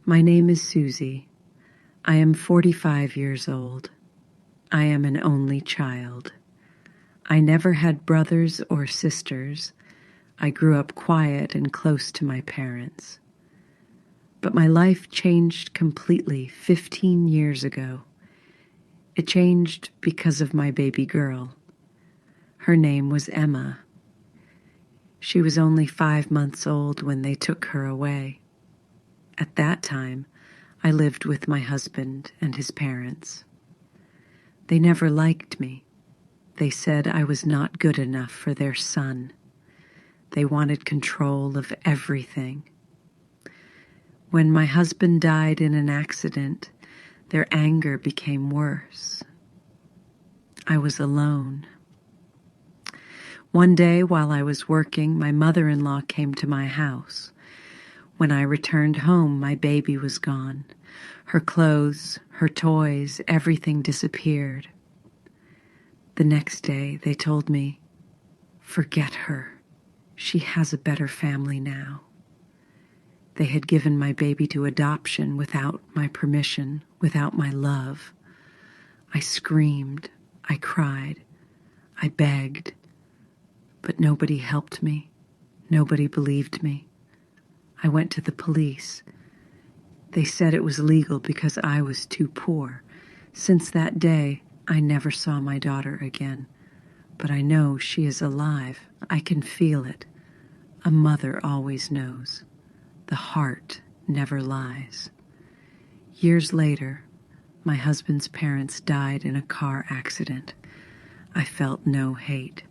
My name is Suzy. I am 45 years old. I am an only child. I never had brothers or sisters. I grew up quiet and close to my parents. But my life changed completely 15 years ago. It changed because of my baby girl. Her name was Emma. She was only 5 months old when they took her away. At that time, I lived with my husband and his parents. They never liked me. They said I was not good enough for their son. They wanted control of everything. When my husband died in an accident, their anger became worse. I was alone. One day while I was working, my mother-in-law came to my house. When I returned home, my baby was gone. Her clothes, her toys, everything disappeared. The next day, they told me, "Forget her. She has a better family now." They had given my baby to adoption without my permission, without my love. I screamed, I cried, I begged, but nobody helped me. Nobody believed me. I went to the police. They said it was legal because I was too poor. Since that day, I never saw my daughter again. But I know she is alive. I can feel it. A mother always knows. The heart never lies. Years later, my husband's parents died in a car accident. I felt no hate.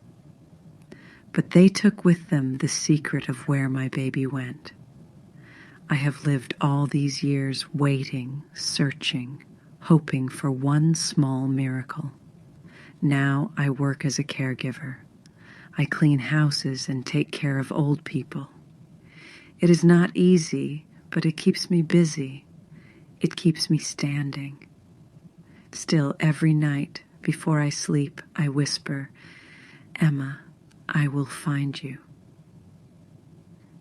But they took with them the secret of where my baby went. I have lived all these years waiting, searching, hoping for one small miracle. Now I work as a caregiver. I clean houses and take care of old people. It is not easy, but it keeps me busy. It keeps me standing. Still, every night before I sleep, I whisper, "Emma, I will find you."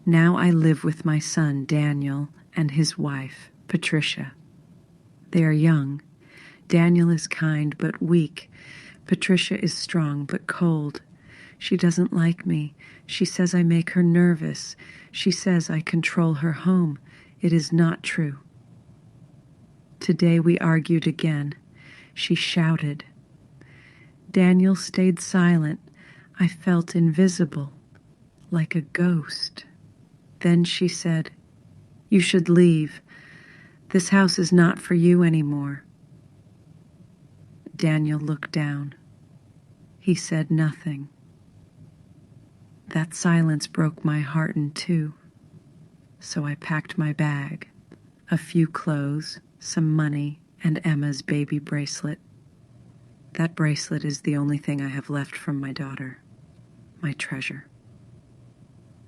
Now I live with my son, Daniel, and his wife, Patricia. They are young. Daniel is kind but weak. Patricia is strong but cold. She doesn't like me. She says I make her nervous. She says I control her home. It is not true. Today we argued again. She shouted. Daniel stayed silent. I felt invisible, like a ghost. Then she said, "You should leave. This house is not for you anymore." Daniel looked down. He said nothing. That silence broke my heart in two. So I packed my bag, a few clothes, some money, and Emma's baby bracelet. That bracelet is the only thing I have left from my daughter, my treasure.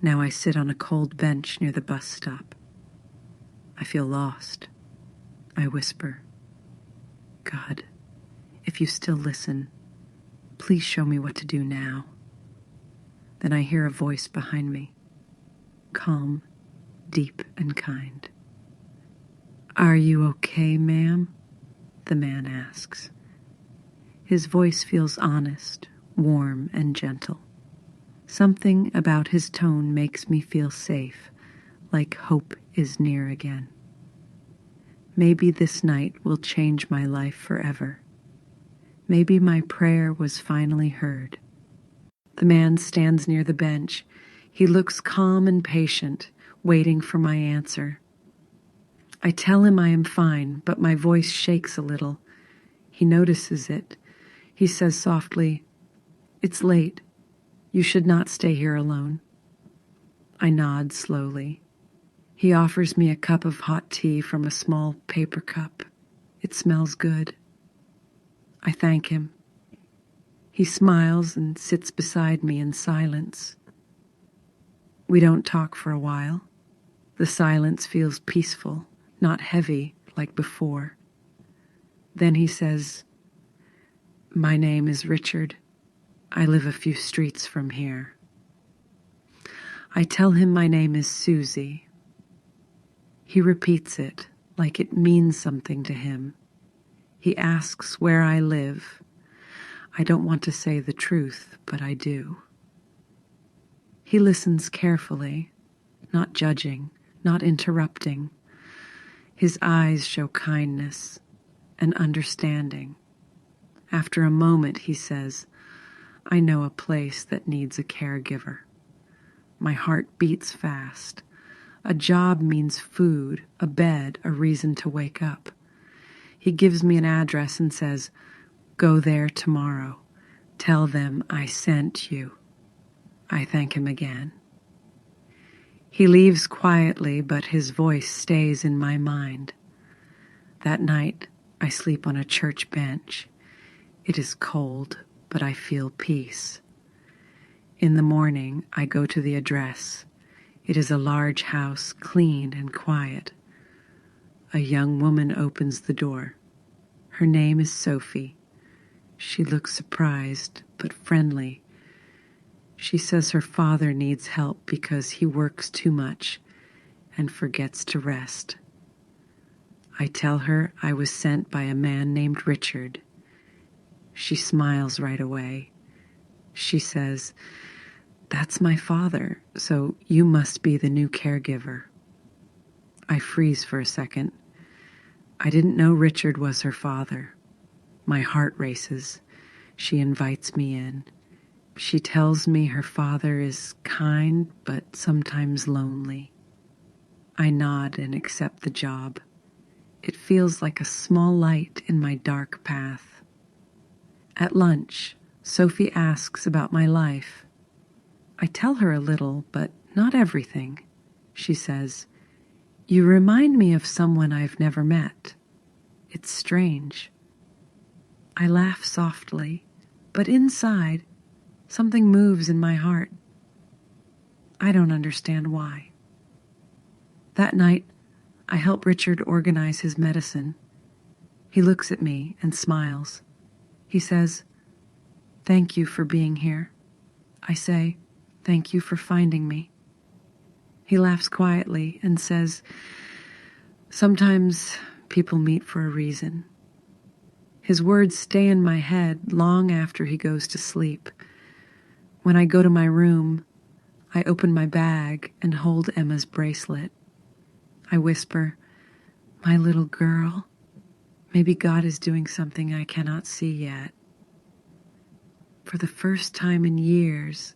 Now I sit on a cold bench near the bus stop. I feel lost. I whisper, "God, if you still listen, please show me what to do now." Then I hear a voice behind me, calm, deep, and kind. "Are you okay, ma'am?" the man asks. His voice feels honest, warm, and gentle. Something about his tone makes me feel safe, like hope is near again. Maybe this night will change my life forever. Maybe my prayer was finally heard. The man stands near the bench. He looks calm and patient, waiting for my answer. I tell him I am fine, but my voice shakes a little. He notices it. He says softly, "It's late. You should not stay here alone." I nod slowly. He offers me a cup of hot tea from a small paper cup. It smells good. I thank him. He smiles and sits beside me in silence. We don't talk for a while. The silence feels peaceful, not heavy like before. Then he says, "My name is Richard. I live a few streets from here." I tell him my name is Suzy. He repeats it, like it means something to him. He asks where I live. I don't want to say the truth, but I do. He listens carefully, not judging, not interrupting. His eyes show kindness and understanding. After a moment, he says, I know a place that needs a caregiver. My heart beats fast. A job means food, a bed, a reason to wake up. He gives me an address and says, go there tomorrow. Tell them I sent you. I thank him again. He leaves quietly, but his voice stays in my mind. That night, I sleep on a church bench. It is cold, but I feel peace. In the morning, I go to the address. It is a large house, clean and quiet. A young woman opens the door. Her name is Sophie. She looks surprised, but friendly. She says her father needs help because he works too much and forgets to rest. I tell her I was sent by a man named Richard. She smiles right away. She says, that's my father, so you must be the new caregiver. I freeze for a second. I didn't know Richard was her father. My heart races. She invites me in. She tells me her father is kind, but sometimes lonely. I nod and accept the job. It feels like a small light in my dark path. At lunch, Sophie asks about my life. I tell her a little, but not everything. She says, you remind me of someone I've never met. It's strange. I laugh softly, but inside, something moves in my heart. I don't understand why. That night, I help Richard organize his medicine. He looks at me and smiles. He says, thank you for being here. I say, thank you for finding me. He laughs quietly and says, sometimes people meet for a reason. His words stay in my head long after he goes to sleep. When I go to my room, I open my bag and hold Emma's bracelet. I whisper, my little girl, maybe God is doing something I cannot see yet. For the first time in years,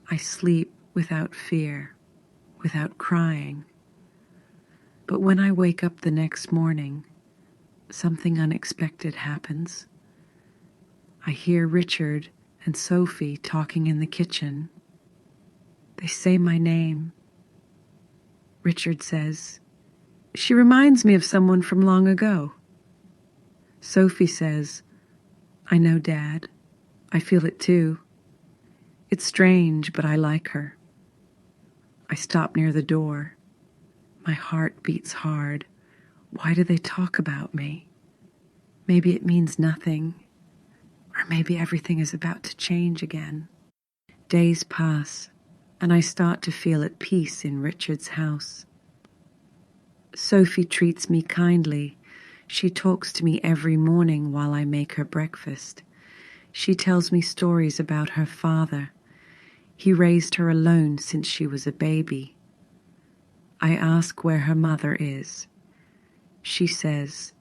I sleep without fear, without crying. But when I wake up the next morning, something unexpected happens. I hear Richard and Sophie talking in the kitchen. They say my name. Richard says, she reminds me of someone from long ago. Sophie says, I know, Dad. I feel it too. It's strange, but I like her. I stop near the door. My heart beats hard. Why do they talk about me? Maybe it means nothing, or maybe everything is about to change again. Days pass, and I start to feel at peace in Richard's house. Sophie treats me kindly. She talks to me every morning while I make her breakfast. She tells me stories about her father. He raised her alone since she was a baby. I ask where her mother is. She says,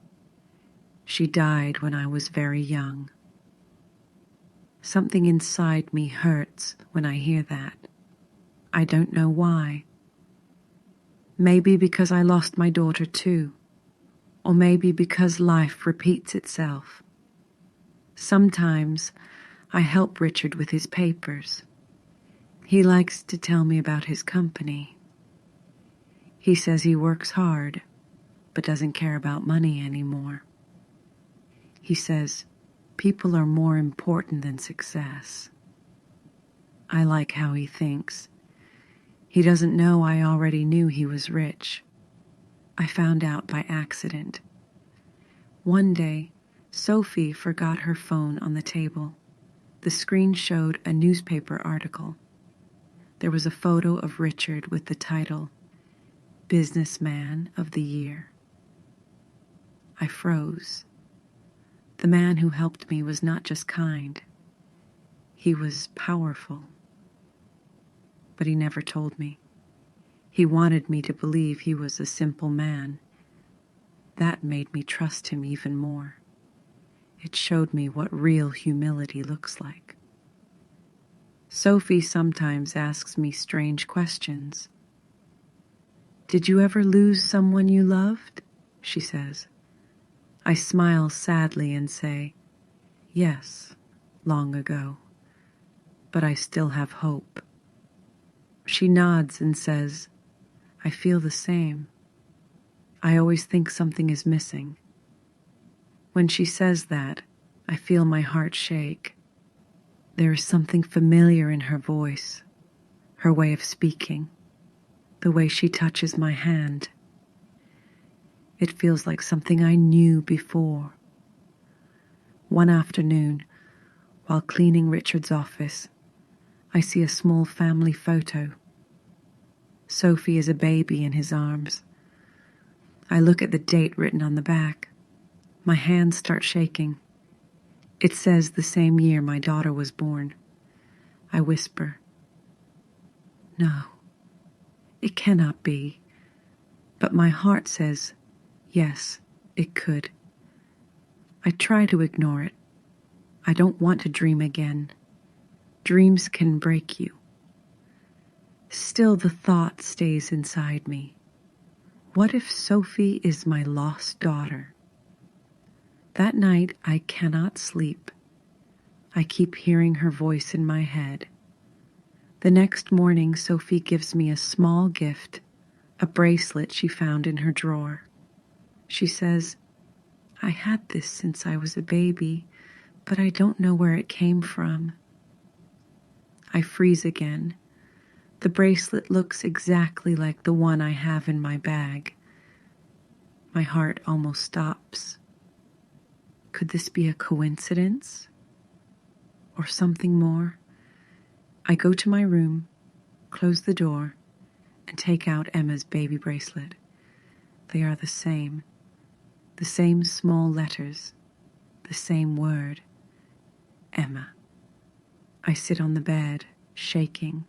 she died when I was very young. Something inside me hurts when I hear that. I don't know why. Maybe because I lost my daughter too, or maybe because life repeats itself. Sometimes I help Richard with his papers. He likes to tell me about his company. He says he works hard, but doesn't care about money anymore. He says people are more important than success. I like how he thinks. He doesn't know I already knew he was rich. I found out by accident. One day, Sophie forgot her phone on the table. The screen showed a newspaper article. There was a photo of Richard with the title, Businessman of the Year. I froze. The man who helped me was not just kind. He was powerful. But he never told me. He wanted me to believe he was a simple man. That made me trust him even more. It showed me what real humility looks like. Sophie sometimes asks me strange questions. "Did you ever lose someone you loved?" she says. I smile sadly and say, "Yes, long ago. But I still have hope." She nods and says, "I feel the same. I always think something is missing." When she says that, I feel my heart shake. There is something familiar in her voice, her way of speaking, the way she touches my hand. It feels like something I knew before. One afternoon, while cleaning Richard's office, I see a small family photo. Sophie is a baby in his arms. I look at the date written on the back. My hands start shaking. It says the same year my daughter was born. I whisper, "No, it cannot be." But my heart says, yes, it could. I try to ignore it. I don't want to dream again. Dreams can break you. Still, the thought stays inside me. What if Sophie is my lost daughter? That night, I cannot sleep. I keep hearing her voice in my head. The next morning, Sophie gives me a small gift, a bracelet she found in her drawer. She says, "I had this since I was a baby, but I don't know where it came from." I freeze again. The bracelet looks exactly like the one I have in my bag. My heart almost stops. Could this be a coincidence? Or something more? I go to my room, close the door, and take out Emma's baby bracelet. They are the same small letters, the same word, Emma. I sit on the bed, shaking.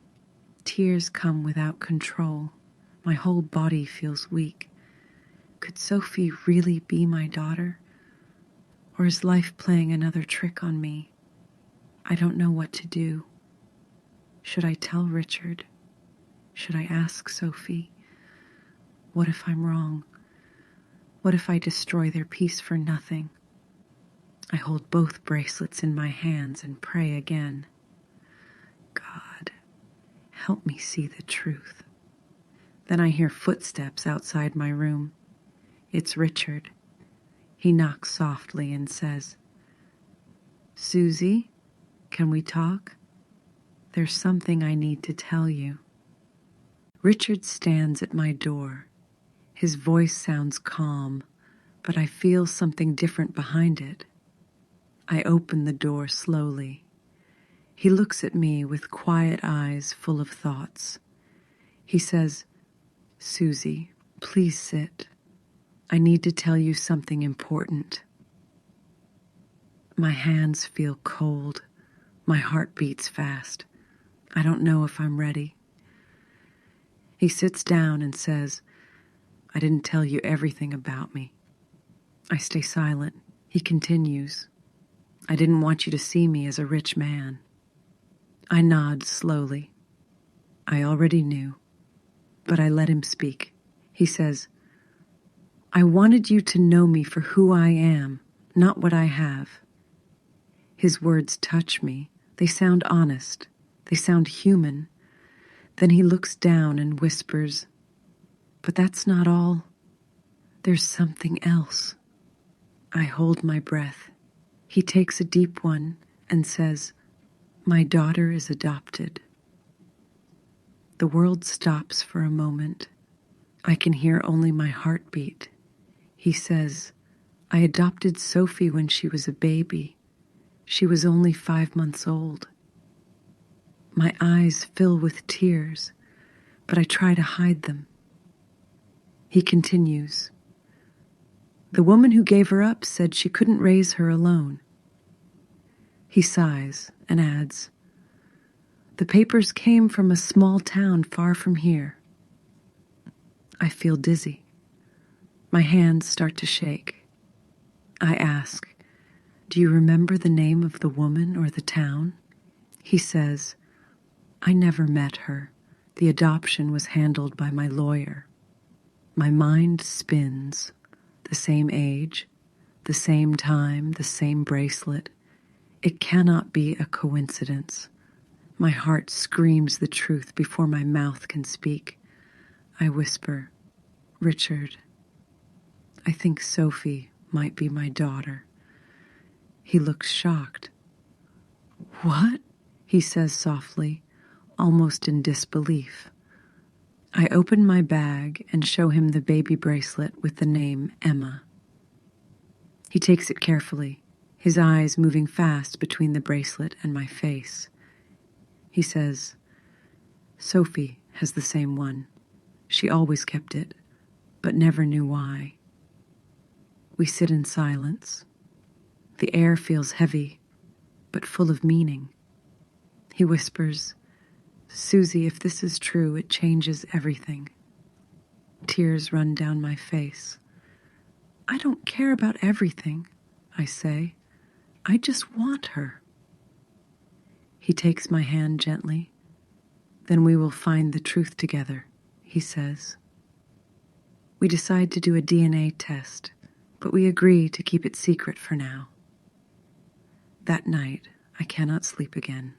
Tears come without control. My whole body feels weak. Could Sophie really be my daughter? Or is life playing another trick on me? I don't know what to do. Should I tell Richard? Should I ask Sophie? What if I'm wrong? What if I destroy their peace for nothing? I hold both bracelets in my hands and pray again. God, help me see the truth. Then I hear footsteps outside my room. It's Richard. He knocks softly and says, "Suzy, can we talk? There's something I need to tell you." Richard stands at my door. His voice sounds calm, but I feel something different behind it. I open the door slowly. He looks at me with quiet eyes full of thoughts. He says, "Suzy, please sit. I need to tell you something important." My hands feel cold. My heart beats fast. I don't know if I'm ready. He sits down and says, "I didn't tell you everything about me." I stay silent. He continues, "I didn't want you to see me as a rich man." I nod slowly. I already knew, but I let him speak. He says, "I wanted you to know me for who I am, not what I have." His words touch me. They sound honest. They sound human. Then he looks down and whispers, "But that's not all. There's something else." I hold my breath. He takes a deep one and says, "My daughter is adopted." The world stops for a moment. I can hear only my heartbeat. He says, "I adopted Sophie when she was a baby. She was only 5 months old." My eyes fill with tears, but I try to hide them. He continues, The woman who gave her up said she couldn't raise her alone. He sighs and adds, "The papers came from a small town far from here." I feel dizzy. My hands start to shake. I ask, "Do you remember the name of the woman or the town?" He says, "I never met her. The adoption was handled by my lawyer." My mind spins. The same age, the same time, the same bracelet. It cannot be a coincidence. My heart screams the truth before my mouth can speak. I whisper, "Richard, I think Sophie might be my daughter." He looks shocked. "What?" he says softly, almost in disbelief. I open my bag and show him the baby bracelet with the name Emma. He takes it carefully, his eyes moving fast between the bracelet and my face. He says, "Sophie has the same one. She always kept it, but never knew why." We sit in silence. The air feels heavy, but full of meaning. He whispers, "Suzy, if this is true, it changes everything." Tears run down my face. "I don't care about everything," I say. "I just want her." He takes my hand gently. "Then we will find the truth together," he says. We decide to do a DNA test, but we agree to keep it secret for now. That night, I cannot sleep again.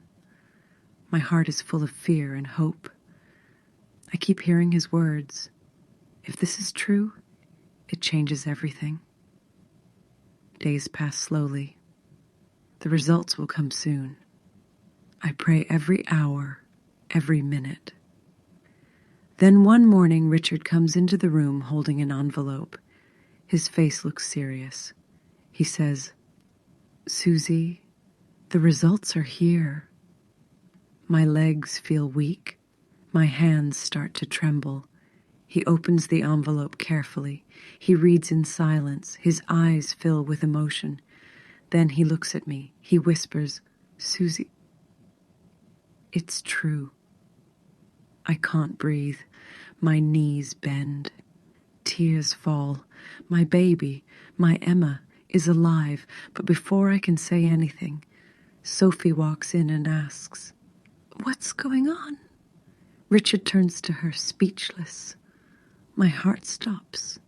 My heart is full of fear and hope. I keep hearing his words. If this is true, it changes everything. Days pass slowly. The results will come soon. I pray every hour, every minute. Then one morning, Richard comes into the room holding an envelope. His face looks serious. He says, "Suzy, the results are here." My legs feel weak. My hands start to tremble. He opens the envelope carefully. He reads in silence. His eyes fill with emotion. Then he looks at me. He whispers, "Suzy, it's true." I can't breathe. My knees bend. Tears fall. My baby, my Emma, is alive. But before I can say anything, Sophie walks in and asks, "What's going on?" Richard turns to her, speechless. My heart stops.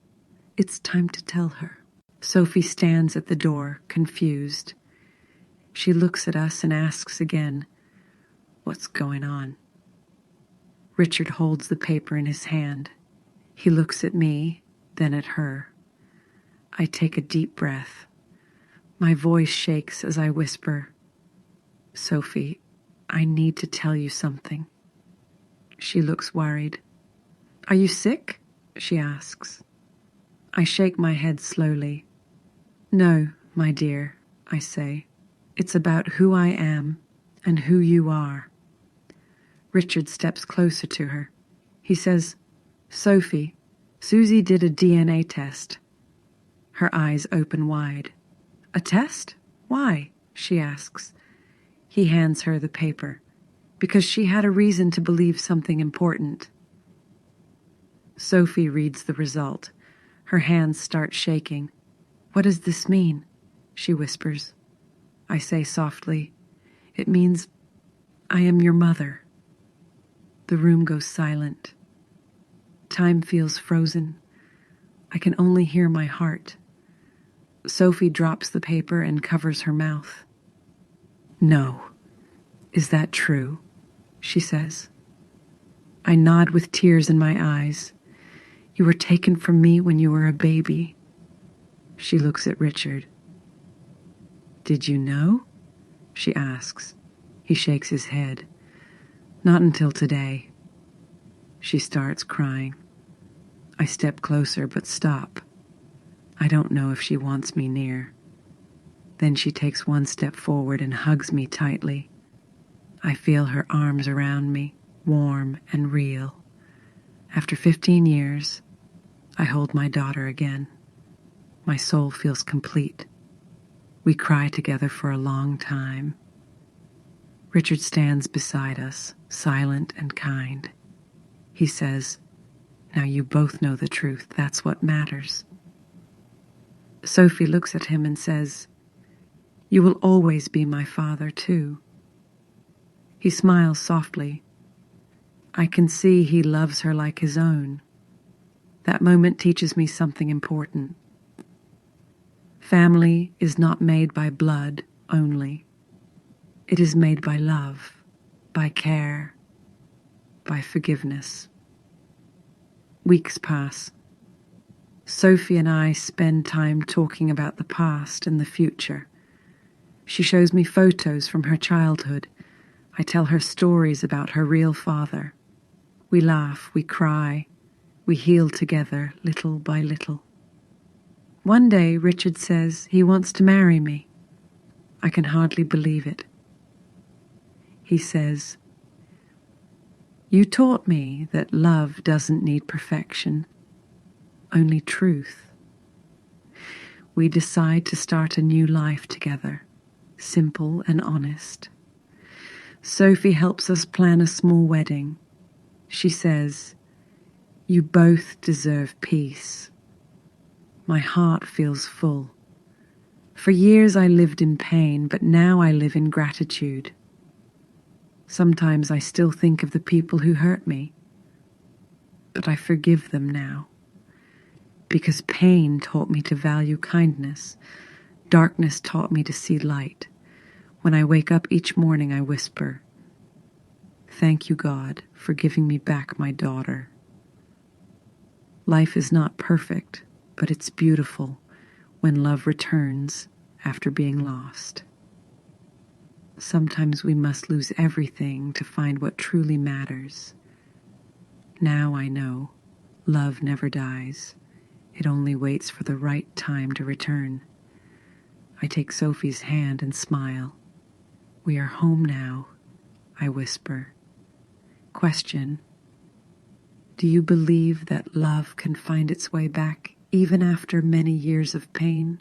It's time to tell her. Sophie stands at the door, confused. She looks at us and asks again, "What's going on?" Richard holds the paper in his hand. He looks at me, then at her. I take a deep breath. My voice shakes as I whisper, "Sophie, I need to tell you something." She looks worried. "Are you sick?" she asks. I shake my head slowly. "No, my dear," I say. "It's about who I am and who you are." Richard steps closer to her. He says, "Sophie, Suzy did a DNA test." Her eyes open wide. "A test? Why?" she asks. He hands her the paper. "Because she had a reason to believe something important." Sophie reads the result. Her hands start shaking. "What does this mean?" she whispers. I say softly, "It means I am your mother." The room goes silent. Time feels frozen. I can only hear my heart. Sophie drops the paper and covers her mouth. "No. Is that true?" she says. I nod with tears in my eyes. "You were taken from me when you were a baby." She looks at Richard. "Did you know?" she asks. He shakes his head. "Not until today." She starts crying. I step closer but stop. I don't know if she wants me near. Then she takes one step forward and hugs me tightly. I feel her arms around me, warm and real. After 15 years, I hold my daughter again. My soul feels complete. We cry together for a long time. Richard stands beside us, silent and kind. He says, "Now you both know the truth. That's what matters." Sophie looks at him and says, "You will always be my father, too." He smiles softly. I can see he loves her like his own. That moment teaches me something important. Family is not made by blood only. It is made by love, by care, by forgiveness. Weeks pass. Sophie and I spend time talking about the past and the future. She shows me photos from her childhood. I tell her stories about her real father. We laugh, we cry, we heal together little by little. One day, Richard says he wants to marry me. I can hardly believe it. He says, "You taught me that love doesn't need perfection, only truth." We decide to start a new life together, simple and honest. Sophie helps us plan a small wedding. She says, "You both deserve peace." My heart feels full. For years I lived in pain, but now I live in gratitude. Sometimes I still think of the people who hurt me, but I forgive them now. Because pain taught me to value kindness. Darkness taught me to see light. When I wake up each morning, I whisper, "Thank you, God, for giving me back my daughter." Life is not perfect, but it's beautiful when love returns after being lost. Sometimes we must lose everything to find what truly matters. Now I know love never dies. It only waits for the right time to return. I take Sophie's hand and smile. "We are home now," I whisper. Question: do you believe that love can find its way back even after many years of pain?